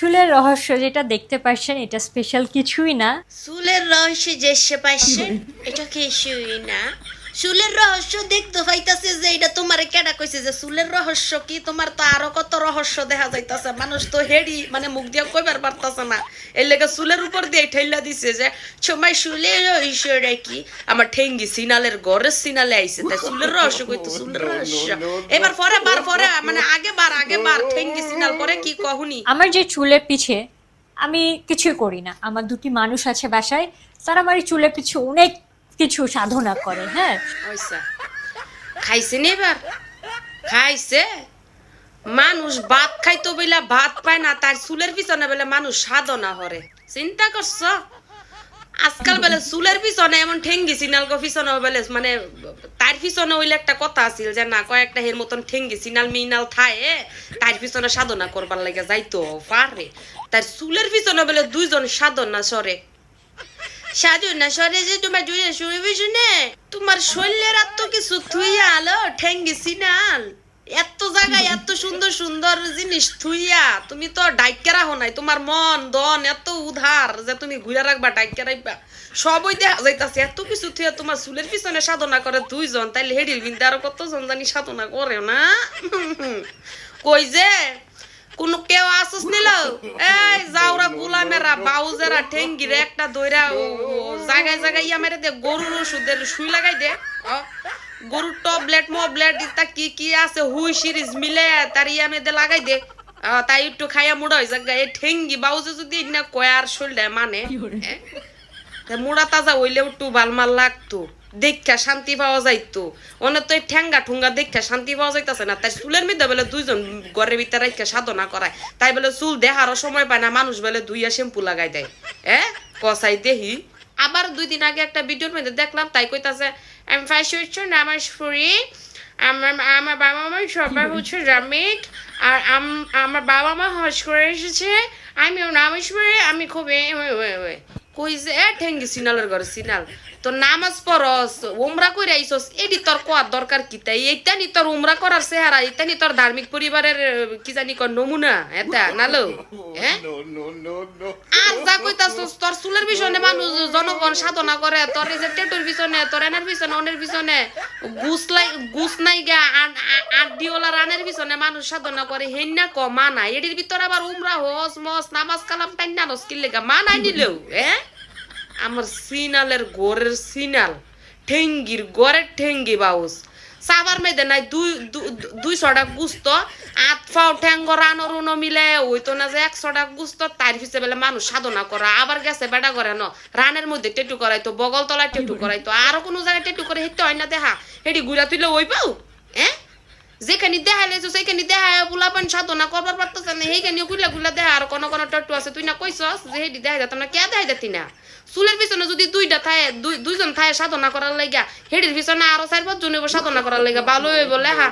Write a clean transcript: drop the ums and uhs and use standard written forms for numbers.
চুলের রহস্য যেটা দেখতে পাচ্ছেন এটা স্পেশাল কিছুই না। চুলের রহস্য যে সে পাইছে এটা কিছুই না। চুলের রহস্য দেখতে পাইতাছে যে এটা তোমারে কেডা কইছে যে চুলের রহস্য কি? তোমার তো আরো কত রহস্য দেখা যাইতাছে, মানুষ তো হেডি মানে মুখ দিয়ে কইবার পারতাছে না, এর লেগে চুলের উপর দিয়ে ঠেলা দিছে যে সময় চুলের রহস্যটা কি? আমার ঠেঙ্গি সিনালের ঘরের সিনালে আইছে তাই চুলের রহস্য কইতো চুলের রহস্য। এবার পরে মানে আগে বার ঠেঙ্গি সিনাল করে কি কহুনি। আমার যে চুলের পিছে আমি কিছুই করি না, আমার দুটি মানুষ আছে বাসায়, তারা আমার এই চুলের পিছে অনেক কিছু সাধনা করে। হ্যাঁ, ওইসা খাইছে নি এবার খাইছে। মানুষ ভাত খাইতো বইলা ভাত পায় না, তার চুলের পিছনে বলে মানুষ সাধনা হরে। চিন্তা করছ আজকাল বেলে চুলের পিছনে এমন ঠেঙ্গি সিনাল গো পিছনে বেলে মানে তার পিছনে হইলে একটা কথা আছিল যে না কয়েকটা হের মতন ঠেঙ্গি সিনাল মিনাল থায়ে তার পিছনে সাধনা করবার লাগে যাইতো পারে। তার চুলের পিছনে বলে দুইজন সাধনা সরে সাধনা সরে যে তোমার দুইজন শুনে পিছনে তোমার শরীরের এত কিছু থুইয়া আলো ঠেঙ্গি সিনাল এত জায়গায় এত সুন্দর সুন্দর জিনিস থুইয়া তুমি তো ডাইকা রাখো নাই, তোমার মন দন এত উধার যে তুমি ঘুরে রাখবা ডাইকা রাখবা সবই দেখা যাইতাছে এত কিছু থুইয়া তোমার চুলের পিছনে সাধনা করে দুইজন, তাইলে হেডির বিন্দু আরো কতজন জানি সাধনা করে না। কই যে কোন কেউ আসুস নিল এই যাওরা গুলামেরা বাউজেরা ঠেঙ্গিরে একটা দইরা জায়গায় জায়গায় ইয়া মেরে দে, গরুর ওষুধের সুই লাগাই দে, গরুর টবলেট মবলেট তা কি কি আছে হুই সিরিজ মিলে তার ইয়া মেয়েদের লাগাই দে, তাই একটু খাইয়া মুড়া হয়ে যাক। এই ঠেঙ্গি বাউজে যদি না কয়ার শরীরটা মানে মুড়া তাজা হইলে একটু ভালমাল লাগতো, দেখা শান্তি পাওয়া যাইতো। অনেক তো এই ঠেঙ্গা ঠুঙ্গা দেখা শান্তি পাওয়া যাইতাছে না, তাই চুলের মধ্যে বলে দুইজন ঘরের ভিতরে রেখে সাধনা করায়, তাই বলে চুল দেখারও সময় পায় না, মানুষ বলে দুইয়া শ্যাম্পু লাগাই দেয়। কসাই দেহি আবার 2 দিন আগে একটা ভিডিওর মধ্যে দেখলাম তাই কইতাছে আমি ফাইস হচ্ছে না আমার শরীর আমার বাবা মা সবাই হচ্ছে রামিক আর আমার বাবা মা হজ করে এসেছে আমিও নামাজ পড়ে আমি খুব কই যে ঠেঙ্গি সিনালের ঘরে সিনাল তো নামাজ পড়স উমরা করে আইসস এডি তোর কোয়ার দরকার কি? তাই এইটা নি তোর উমরা করার চেহারা, এইটা নি তোর ধার্মিক পরিবারের কি জানি কর নমুনা এটা নালো। আর যা কইতাছস তোর চুলের পিছনে মানুষ জনগণ সাধনা করে, তোর এই যে টেটুর পিছনে তোর এনার পিছনে অনের পিছনে গুস নাই গা আড্ডিওলা রানের পিছনে মানুষ সাধনা করে হেন্না ক মা নাই এডির ভিতর আবার উমরা হস মস নামাজ কালাম টাইন না নস কিল্লে গা মা নাই নিলেও আমার সিনালের গোরের সিনাল ঠেঙ্গির গড়ের ঠেঙ্গি বাউস সাবার মেয়েদের নাই দুই ছটা গুস্ত আট ফাও ঠ্যাঙ্গ রানোর উনো মিলে হইতো না যে 100 টাকা গুস্ত তার পিছে বেলে মানুষ সাধনা করা আবার গেছে বেটা করে ন রানের মধ্যে টেটু করাইতো বগল তলায় টেটু করাইতো আরো কোনো জায়গায় টেটু করে হেঁটে হয় না দেখা হেঁটি ঘুরা তুইলে ওই পাও যেখানে দেখাইলেছো সেইখানে দেখায় বুলাপান সাধনা করবার পারতেছে না সেইখানে গুলা গুলা দেখা আর কোনো কোনো টট্টু আছে তুই না কইছস যে হেঁটি দেখা যেত না কে দেখা যেতি না চুলের পিছনে যদি দুইজন থায় সাধনা করার লাগিয়া হেডির পিছনে আরো 4-5 জন সাধনা করার লাগিয়া ভালো বলে হা